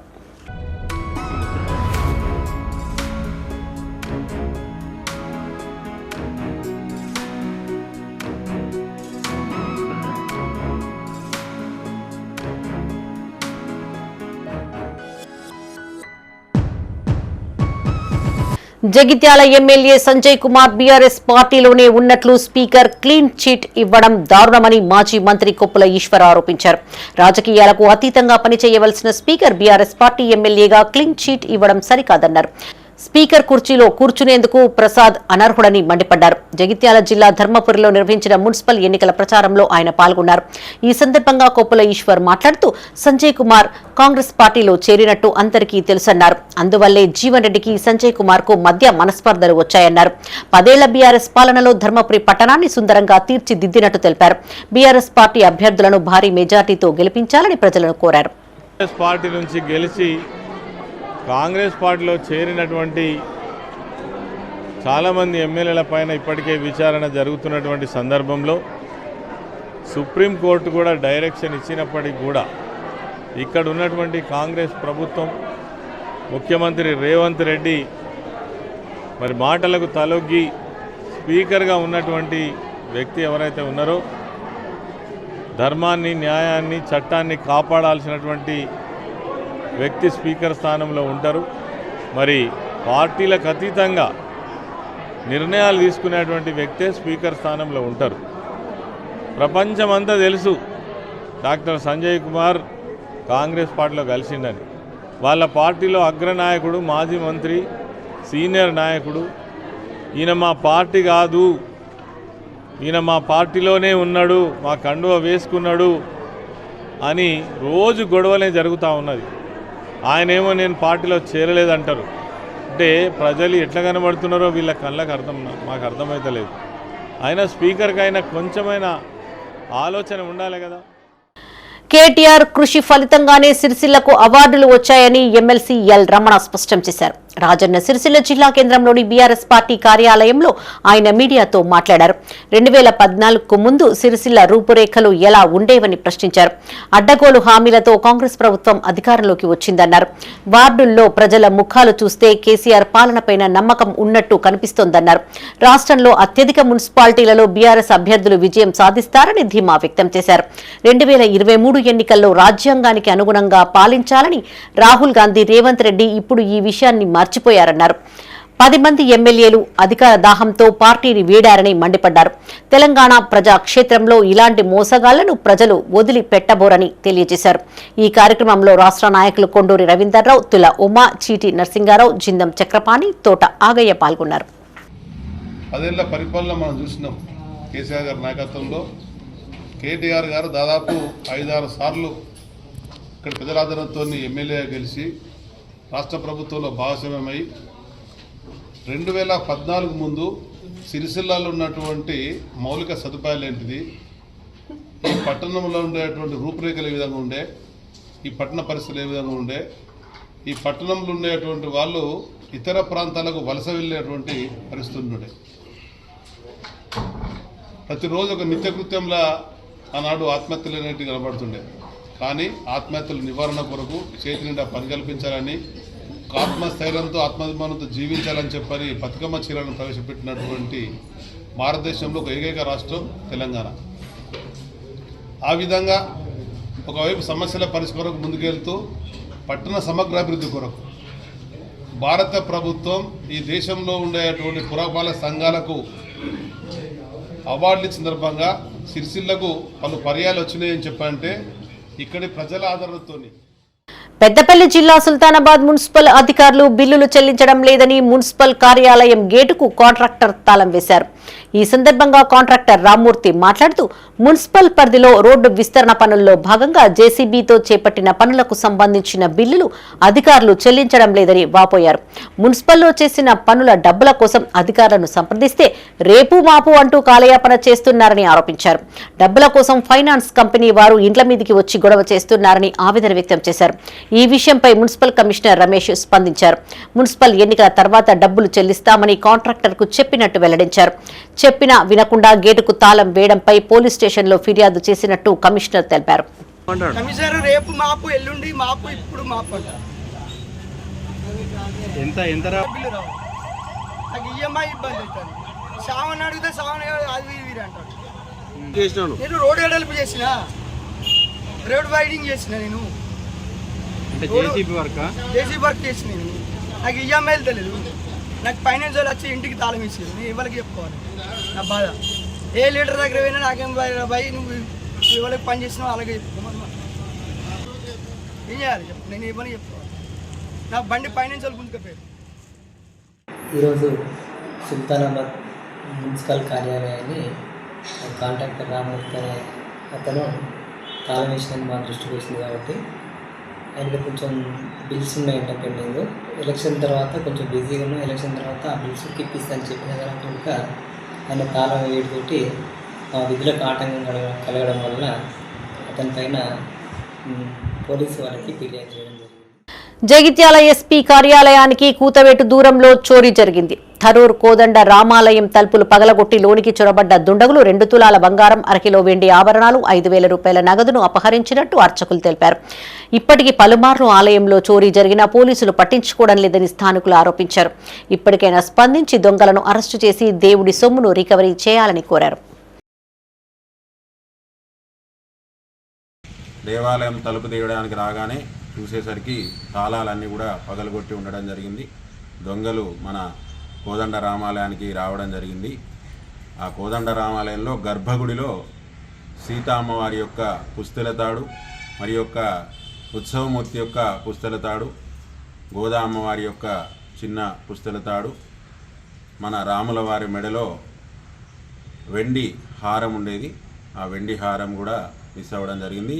జగిత్యాల ఎమ్మెల్యే సంజయ్ కుమార్ బీఆర్ఎస్ పార్టీలోనే ఉన్నట్లు స్పీకర్ క్లీన్ చిట్ ఇవ్వడం దారుణమని మాజీ మంత్రి కొప్పుల ఈశ్వర్ ఆరోపించారు. రాజకీయాలకు అతీతంగా పనిచేయవలసిన స్పీకర్ బీఆర్ఎస్ పార్టీ ఎమ్మెల్యేగా క్లీన్ చిట్ ఇవ్వడం సరికాదన్నారు. స్పీకర్ కుర్చీలో కూర్చునేందుకు ప్రసాద్ అనర్హుడని మండిపడ్డారు. జగిత్యాల జిల్లా ధర్మపురిలో నిర్వహించిన మున్సిపల్ ఎన్నికల ప్రచారంలో ఆయన పాల్గొన్నారు. ఈ సందర్భంగా కొప్పుల ఈశ్వర్ మాట్లాడుతూ సంజయ్ కుమార్ కాంగ్రెస్ పార్టీలో చేరినట్టు అందరికీ తెలుసన్నారు. అందువల్లే జీవన్ రెడ్డికి సంజయ్ కుమార్ కు మధ్య మనస్పర్ధలు వచ్చాయన్నారు. 10 ఏళ్ల బీఆర్ఎస్ పాలనలో ధర్మపురి పట్టణాన్ని సుందరంగా తీర్చిదిద్దినట్టు తెలిపారు. బీఆర్ఎస్ పార్టీ అభ్యర్థులను భారీ మెజార్టీతో గెలిపించాలని ప్రజలను కోరారు. కాంగ్రెస్ పార్టీలో చేరినటువంటి చాలామంది ఎమ్మెల్యేల పైన ఇప్పటికే విచారణ జరుగుతున్నటువంటి సందర్భంలో సుప్రీంకోర్టు కూడా డైరెక్షన్ ఇచ్చినప్పటికీ కూడా ఇక్కడ ఉన్నటువంటి కాంగ్రెస్ ప్రభుత్వం, ముఖ్యమంత్రి రేవంత్ రెడ్డి మరి మాటలకు తలొగ్గి స్పీకర్గా ఉన్నటువంటి వ్యక్తి ఎవరైతే ఉన్నారో ధర్మాన్ని, న్యాయాన్ని, చట్టాన్ని కాపాడాల్సినటువంటి వ్యక్తి స్పీకర్ స్థానంలో ఉంటారు. మరి పార్టీలకు అతీతంగా నిర్ణయాలు తీసుకునేటువంటి వ్యక్తే స్పీకర్ స్థానంలో ఉంటారు. ప్రపంచమంతా తెలుసు డాక్టర్ సంజయ్ కుమార్ కాంగ్రెస్ పార్టీలో కలిసిండని. వాళ్ళ పార్టీలో అగ్రనాయకుడు, మాజీ మంత్రి, సీనియర్ నాయకుడు. ఈయన మా పార్టీ కాదు, ఈయన మా పార్టీలోనే ఉన్నాడు, మా కండువ వేసుకున్నాడు అని రోజు గొడవలే జరుగుతూ ఉన్నది. ఆయనేమో నేను పార్టీలో చేరలేదంటారు. అంటే ప్రజలు ఎట్లా కనబడుతున్నారో వీళ్ళ కళ్ళకు మాకు అర్థమైతలేదు. అయినా స్పీకర్కి అయినా కొంచెమైనా ఆలోచన ఉండాలి కదా. కేటీఆర్ కృషి ఫలితంగానే సిరిసిల్లకు అవార్డులు వచ్చాయని ఎమ్మెల్సీ ఎల్ రమణ స్పష్టం చేశారు. రాజన్న సిరిసిల్ల జిల్లా కేంద్రంలోని బీఆర్ఎస్ పార్టీ కార్యాలయంలో ఆయన మీడియాతో మాట్లాడారు. 2014కు ముందు సిరిసిల్ల రూపురేఖలు ఎలా ఉండేవని ప్రశ్నించారు. అడ్డగోలు హామీలతో కాంగ్రెస్ ప్రభుత్వం అధికారంలోకి వచ్చిందన్నారు. వార్డుల్లో ప్రజల ముఖాలు చూస్తే కేసీఆర్ పాలనపైన నమ్మకం ఉన్నట్టు కనిపిస్తోందన్నారు. రాష్ట్రంలో అత్యధిక మున్సిపాలిటీలలో బీఆర్ఎస్ అభ్యర్థులు విజయం సాధిస్తారని ధీమా వ్యక్తం చేశారు. 2023 ఎన్నికల్లో రాజ్యాంగానికి అనుగుణంగా పాలించాలని రాహుల్ గాంధీ, రేవంత్ రెడ్డి ఇప్పుడు ఈ విషయాన్ని మర్చిపోయారన్నారు. 10 మంది ఎమ్మెల్యేలు అధికార దాహంతో పార్టీని వీడారని మండిపడ్డారు. తెలంగాణ ప్రజాక్షేత్రంలో ఇలాంటి మోసగాళ్లను ప్రజలు వదిలిపెట్టబోరని తెలియజేశారు. ఈ కార్యక్రమంలో రాష్ట్ర నాయకులు కొండూరి రవీందర్రావు, తుల ఉమా, చీటి నరసింగారావు, జిందం చక్రపాణి, తోట ఆగయ్య పాల్గొన్నారు. 10 ఏళ్ల పరిపాలన మనం చూసినాం. కేసీఆర్ గారి నాయకత్వంలో కేటీఆర్ గారు దాదాపు 5-6 సార్లు ఇక్కడ ప్రజలాదరణతో ఎమ్మెల్యే గెలిచి రాష్ట్ర ప్రభుత్వంలో భాగస్వామ్యమై 2014 ముందు సిరిసిల్లాలో ఉన్నటువంటి మౌలిక సదుపాయాలు ఏంటిది, ఈ పట్టణంలో ఉండేటువంటి రూపురేఖలు ఏ విధంగా ఉండే, ఈ పట్టణ పరిస్థితులు ఏ విధంగా ఉండే, ఈ పట్టణంలో ఉండేటువంటి వాళ్ళు ఇతర ప్రాంతాలకు వలస వెళ్ళేటువంటి పరిస్థితులు ఉండే. ప్రతిరోజు ఒక నిత్యకృత్యంలా ఆనాడు ఆత్మహత్యలు అనేవి కనబడుతుండే. కానీ ఆత్మహత్యల నివారణ కొరకు చేతి నిండా పని కల్పించాలని, ఆత్మస్థైర్యంతో ఆత్మాభిమానంతో జీవించాలని చెప్పని బతుకమ్మ చీరలను ప్రవేశపెట్టినటువంటి భారతదేశంలో ఒక ఏకైక రాష్ట్రం తెలంగాణ. ఆ విధంగా ఒకవైపు సమస్యల పరిష్కారం ముందుకెళ్తూ పట్టణ సమగ్రాభివృద్ధి కొరకు భారత ప్రభుత్వం ఈ దేశంలో ఉండేటువంటి పురపాలక సంఘాలకు అవార్డుల సందర్భంగా సిరిసిల్లకు పలు పర్యాలు వచ్చినాయని చెప్పంటే ఇక్కడి ప్రజల ఆదరణతోని. పెద్దపల్లి జిల్లా సుల్తానాబాద్ మున్సిపల్ అధికారులు బిల్లులు చెల్లించడం లేదని మున్సిపల్ కార్యాలయం గేటుకు కాంట్రాక్టర్ తాళం వేశారు. ఈ సందర్భంగా కాంట్రాక్టర్ రామ్మూర్తి మాట్లాడుతూ మున్సిపల్ పరిధిలో రోడ్డు విస్తరణ పనుల్లో భాగంగా జేసీబీతో చేపట్టిన పనులకు సంబంధించిన బిల్లులు అధికారులు చెల్లించడం లేదని వాపోయారు. మున్సిపల్లో చేసిన పనుల డబ్బుల కోసం అధికారులను సంప్రదిస్తే రేపు మాపు అంటూ కాలయాపన చేస్తున్నారని ఆరోపించారు. డబ్బుల కోసం ఫైనాన్స్ కంపెనీ వారు ఇంట్ల మీదికి వచ్చి గొడవ చేస్తున్నారని ఆవేదన వ్యక్తం చేశారు. ఈ విషయంపై మున్సిపల్ కమిషనర్ రమేష్ స్పందించారు. మున్సిపల్ ఎన్నికల తర్వాత డబ్బులు చెల్లిస్తామని కాంట్రాక్టర్కు చెప్పినట్టు వెల్లడించారు. చెప్పినా వినకుండా గేటుకు తాళం వేయడంపై పోలీస్ స్టేషన్లో ఫిర్యాదు చేసినట్టు కమిషనర్ తెలిపారు. కమిషనర్ రేపు మాపు, ఎల్లుండి మాపు, ఇప్పుడు మాపు అంటారు. నాకు ఈఎంఐ ఇబ్బంది అవుతుంది. సామాన్ అడిగితే సామాన్ అది వీరు అంటారు. నేను రోడ్ ఎడల్పు చేసిన, రోడ్ వైడింగ్ చేసిన, నేను జేసీబీ వర్క్ చేసిన. నేను నాకు ఈఎంఐలు తెలియదు. నాకు ఫైనాన్స్ వాళ్ళు వచ్చి ఇంటికి తాళం ఇచ్చారు. నేను ఎవరికి చెప్పుకోవాలి నా బాధ. ఏ లీటర్ దగ్గర పోయినా నాకేం భయ, నువ్వు ఎవరికి పని చేసినావు అలాగే చెప్పుకోమని. ఏం చేయాలి చెప్పు, నేను ఇవ్వని చెప్పుకోవాలి. నా బండి ఫైనాన్స్ వాళ్ళు గుంజుకపోయారు. ఈరోజు సుల్తానాబాద్ మున్సిపల్ కార్యాలయాన్ని కాంట్రాక్టర్ రామ్మూర్తి అనే అతను తాళం వేసినని మా దృష్టికి వచ్చింది. కాబట్టి ఆయనకి కొంచెం బిల్స్ ఉన్నాయంట పెండింగ్. ఎలక్షన్ తర్వాత కొంచెం బిజీగా ఉన్నాం. ఎలక్షన్ తర్వాత ఆ బిల్స్ ఇప్పిస్తానని చెప్పిన కనుక ఆయన తాళం వేయటతోటి ఆ విధులకు ఆటంకం కలగడం వల్ల అతని పైన పోలీసు వారికి ఫిర్యాదు చేయడం జరిగింది. జగిత్యాల ఎస్పీ కార్యాలయానికి కూతవేటు దూరంలో చోరీ జరిగింది. థరూర్ కోదండ రామాలయం తలుపులు పగలగొట్టి లోనికి చొరబడ్డ దుండగులు 2 తులాల బంగారం, అరకిలో వెండి ఆభరణాలు, 5,000 రూపాయల నగదును అపహరించినట్టు అర్చకులు తెలిపారు. ఇప్పటికీ పలుమార్లు ఆలయంలో చోరీ జరిగినా పోలీసులు పట్టించుకోవడం లేదని స్థానికులు ఆరోపించారు. ఇప్పటికైనా స్పందించి దొంగలను అరెస్టు చేసి దేవుడి సొమ్మును రికవరీ చేయాలని కోరారు. దేవాలయం తలుపు తీయడానికి రాగానే చూసేసరికి తాళాలన్నీ కూడా పగలగొట్టి ఉండడం జరిగింది. దొంగలు మన కోదండ రామాలయానికి రావడం జరిగింది. ఆ కోదండ రామాలయంలో గర్భగుడిలో సీతా అమ్మవారి యొక్క పుస్తెల తాడు, మరి యొక్క ఉత్సవమూర్తి యొక్క పుస్తెల తాడు, గోదా అమ్మవారి యొక్క చిన్న పుస్తెల తాడు, మన రాముల వారి మెడలో వెండి హారం ఉండేది. ఆ వెండి హారం కూడా మిస్ అవ్వడం జరిగింది.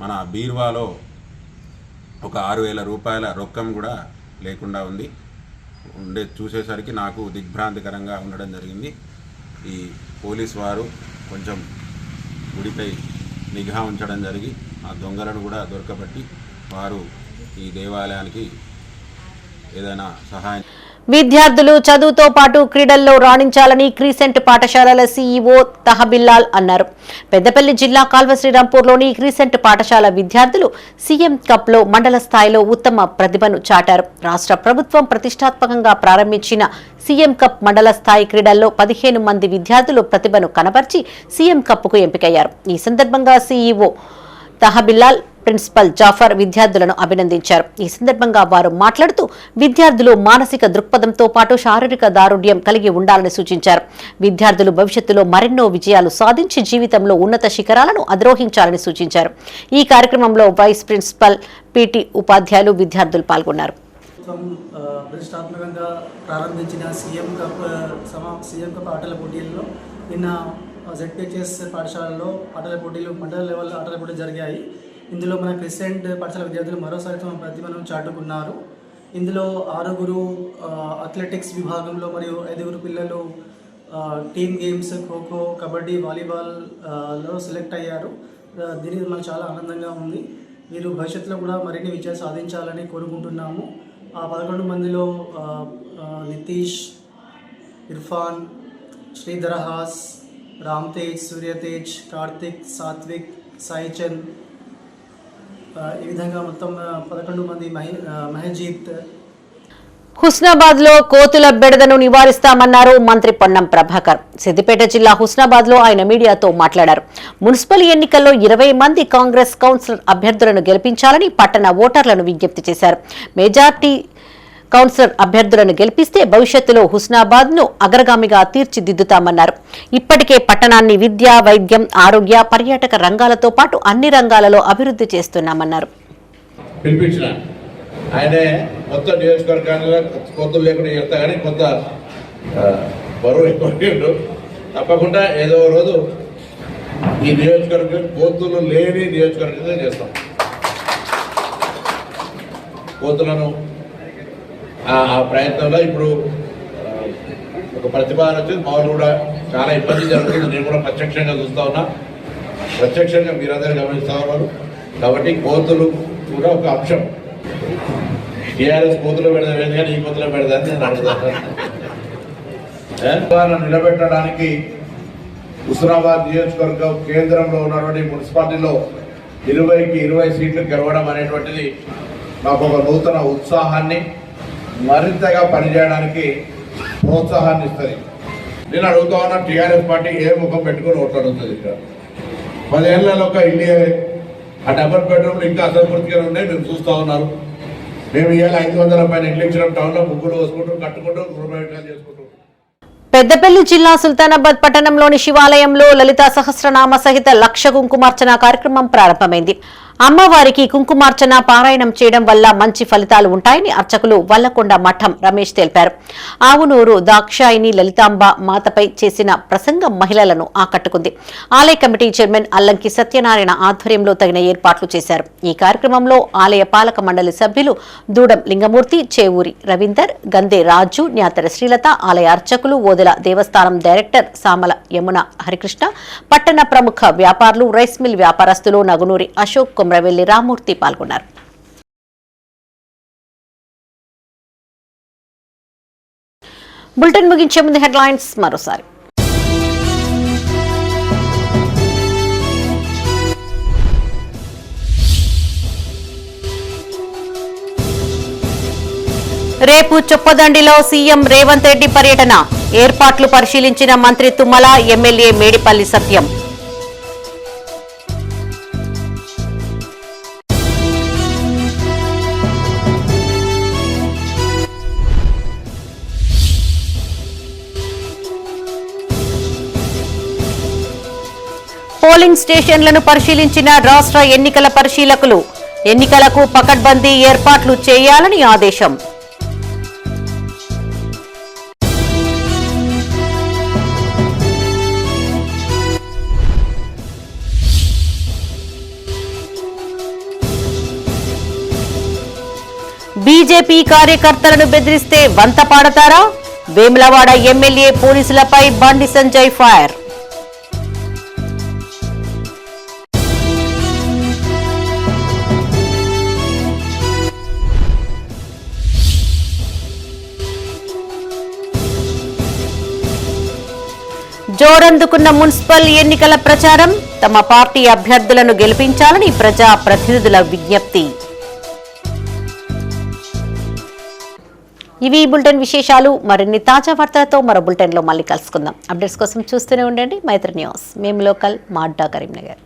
మన బీర్వాలో ఒక 6,000 రూపాయల రొక్కం కూడా లేకుండా ఉండే చూసేసరికి నాకు దిగ్భ్రాంతికరంగా ఉండడం జరిగింది. ఈ పోలీస్ వారు కొంచెం గుడిపై నిఘా ఉంచడం జరిగి ఆ దొంగలను కూడా దొరకబట్టి వారు ఈ దేవాలయానికి ఏదైనా సహాయం. విద్యార్థులు చదువుతో పాటు క్రీడల్లో రాణించాలని క్రీసెంట్ పాఠశాలల సీఈఓ తహబిల్లాల్ అన్నారు. పెద్దపల్లి జిల్లా కాల్వ శ్రీరాంపూర్లోని క్రీసెంట్ పాఠశాల విద్యార్థులు సీఎం కప్ లో మండల స్థాయిలో ఉత్తమ ప్రతిభను చాటారు. రాష్ట్ర ప్రభుత్వం ప్రతిష్టాత్మకంగా ప్రారంభించిన సీఎం కప్ మండల స్థాయి క్రీడల్లో 15 మంది విద్యార్థులు ప్రతిభను కనబర్చి సీఎం కప్కు ఎంపికయ్యారు. ఈ సందర్భంగా సీఈఓ తహబిల్లాల్, ప్రిన్సిపల్ జాఫర్ విద్యార్థులను అభినందించారు. ఈ సందర్భంగా వారు మాట్లాడుతూ విద్యార్థులు మానసిక దృక్పథంతో పాటు శారీరక దారుఢ్యం కలిగి ఉండాలని సూచించారు. విద్యార్థులు భవిష్యత్తులో మరెన్నో విజయాలు సాధించి జీవితంలో ఉన్నత శిఖరాలను అధిరోహించాలని సూచించారు. ఈ కార్యక్రమంలో వైస్ ప్రిన్సిపల్, పీటీ ఉపాధ్యాయులు, విద్యార్థులు పాల్గొన్నారు. ప్రతిష్టాత్మకంగా ప్రారంభించిన సీఎం కప్ ఆటల పోటీల్లో నిన్న జెడ్పీహెచ్ఎస్ పాఠశాలలో ఆటల పోటీలు, మండల లెవెల్ ఆటల పోటీలు జరిగాయి. ఇందులో మన క్రిసెంట్ పాఠశాల విద్యార్థులు మరోసారి తమ ప్రతిభను చాటుకున్నారు. ఇందులో 6 అథ్లెటిక్స్ విభాగంలో మరియు 5 పిల్లలు టీమ్ గేమ్స్ ఖోఖో, కబడ్డీ, వాలీబాల్లో సెలెక్ట్ అయ్యారు. దీనికి మనకు చాలా ఆనందంగా ఉంది. వీరు భవిష్యత్తులో కూడా మరిన్ని విజయాలు సాధించాలని కోరుకుంటున్నాము. ఆ 11 మందిలో నితీష్, ఇర్ఫాన్, శ్రీధరహాస్, రామ్ తేజ్, సూర్యతేజ్, కార్తిక్, సాత్విక్, సాయిచంద్, ఈ విధంగా మొత్తం 11 మంది, మహజీత్. హుస్నాబాద్ లో కోతుల బెడదను నివారిస్తామన్నారు మంత్రి పొన్నం ప్రభాకర్. సిద్దిపేట జిల్లా హుస్నాబాద్ లో ఆయన మీడియాతో మాట్లాడారు. మున్సిపల్ ఎన్నికల్లో 20 మంది కాంగ్రెస్ కౌన్సిలర్ అభ్యర్థులను గెలిపించాలని పట్టణ ఓటర్లను విజ్ఞప్తి చేశారు. మెజార్టీ కౌన్సిలర్ అభ్యర్థులను గెలిపిస్తే భవిష్యత్తులో హుస్నాబాద్ ను అగ్రగామిగా తీర్చిదిద్దుతామన్నారు. ఇప్పటికే పట్టణాన్ని విద్య, వైద్యం, ఆరోగ్య, పర్యాటక రంగాలతో పాటు అన్ని రంగాలలో అభివృద్ధి చేస్తున్నామన్నారు. ఆయనే మొత్తం నియోజకవర్గాల్లో కోతులు లేకుండా చేస్తా కానీ కొంత బరువు ఎక్కువ. తప్పకుండా ఏదో రోజు ఈ నియోజకవర్గం కోతులు లేని నియోజకవర్గంగా చేస్తాం. కోతులను ఆ ప్రయత్నంలో ఇప్పుడు ఒక ప్రతిపాదన వచ్చింది. మామూలు కూడా చాలా ఇబ్బంది జరుగుతుంది. నేను కూడా ప్రత్యక్షంగా చూస్తూ ఉన్నా, ప్రత్యక్షంగా మీరందరూ గమనిస్తూ ఉన్నారు. కాబట్టి కోతులు కూడా ఒక అంశం. టీఆర్ఎస్ కోతులు పెడతారు కానీ ఈ కోతులు పెడతారని నేను అడుగుతాను. నిలబెట్టడానికి హుస్నాబాద్ నియోజకవర్గం కేంద్రంలో ఉన్నటువంటి మున్సిపాలిటీలో 20కి 20 సీట్లు గెలవడం అనేటువంటిది మాకు ఒక నూతన ఉత్సాహాన్ని, మరింతగా పనిచేయడానికి ప్రోత్సాహాన్ని ఇస్తుంది. నేను అడుగుతా ఉన్నా, టీఆర్ఎస్ పార్టీ ఏ ముఖం పెట్టుకుని ఓట్లాడుతుంది? ఇక్కడ 10 ఏళ్లలో ఒక ఇల్లు, ఆ డబుల్ బెడ్రూమ్లు ఇంకా అసంపూర్తిగా ఉన్నాయి. మేము చూస్తూ ఉన్నారు. మేము ఇవాళ 500 పైన ఇల్లు ఇచ్చిన టౌన్లో ముగ్గురు వేసుకుంటూ కట్టుకుంటూ గృహప్రవేశాలు చేసుకుంటూ. పెద్దపల్లి జిల్లా సుల్తానాబాద్ పట్టణంలోని శివాలయంలో లలితా సహస్రనామ సహిత లక్ష కుంకుమార్చన కార్యక్రమం ప్రారంభమైంది. అమ్మవారికి కుంకుమార్చన పారాయణం చేయడం వల్ల మంచి ఫలితాలు ఉంటాయని అర్చకులు వల్లకొండ మఠం రమేష్ తెలిపారు. ఆవునూరు దాక్షాయిని లలితాంబ మాతపై చేసిన ప్రసంగం మహిళలను ఆకట్టుకుంది. ఆలయ కమిటీ చైర్మన్ అల్లంకి సత్యనారాయణ ఆధ్వర్యంలో తగిన ఏర్పాట్లు చేశారు. ఈ కార్యక్రమంలో ఆలయ పాలక మండలి సభ్యులు దూడం లింగమూర్తి, చేవూరి రవీందర్, గందే రాజు, న్యాతర శ్రీలత, ఆలయ అర్చకులు, ఓదెల దేవస్థానం డైరెక్టర్ సామల యమున హరికృష్ణ, పట్టణ ప్రముఖ వ్యాపారులు, రైస్ మిల్ వ్యాపారస్తులు, నగునూరి అశోక్, కొమ్రవెల్లి రామూర్తి పాల్గొన్నారు. బులెటిన్ ముగించే ముందు హెడ్లైన్స్ మరోసారి. రేపు చొప్పదండిలో సీఎం రేవంత్ రెడ్డి పర్యటన. ఏర్పాట్లు పరిశీలించిన మంత్రి తుమ్మల, ఎమ్మెల్యే మేడిపల్లి సత్యం. పోలింగ్ స్టేషన్లను పరిశీలించిన రాష్ట్ర ఎన్నికల పరిశీలకులు. ఎన్నికలకు పకడ్బందీ ఏర్పాట్లు చేయాలని ఆదేశం. బీజేపీ కార్యకర్తలను బెదిరిస్తే వంత పాడతారా? వేములవాడ ఎమ్మెల్యే పోలీసులపై బండి సంజయ్ ఫైర్. జోరందుకున్న మున్సిపల్ ఎన్నికల ప్రచారం. తమ పార్టీ అభ్యర్థులను గెలిపించాలని ప్రజా ప్రతినిధుల విజ్ఞప్తి. ఇవి బులెటిన్ విశేషాలు. మరిన్ని తాజా వార్తలతో మరో బులెటిన్లో మళ్ళీ కలుసుకుందాం. అప్డేట్స్ కోసం చూస్తూనే ఉండండి మైత్రి న్యూస్. మేము లోకల్, మాడ్డా, కరీంనగర్.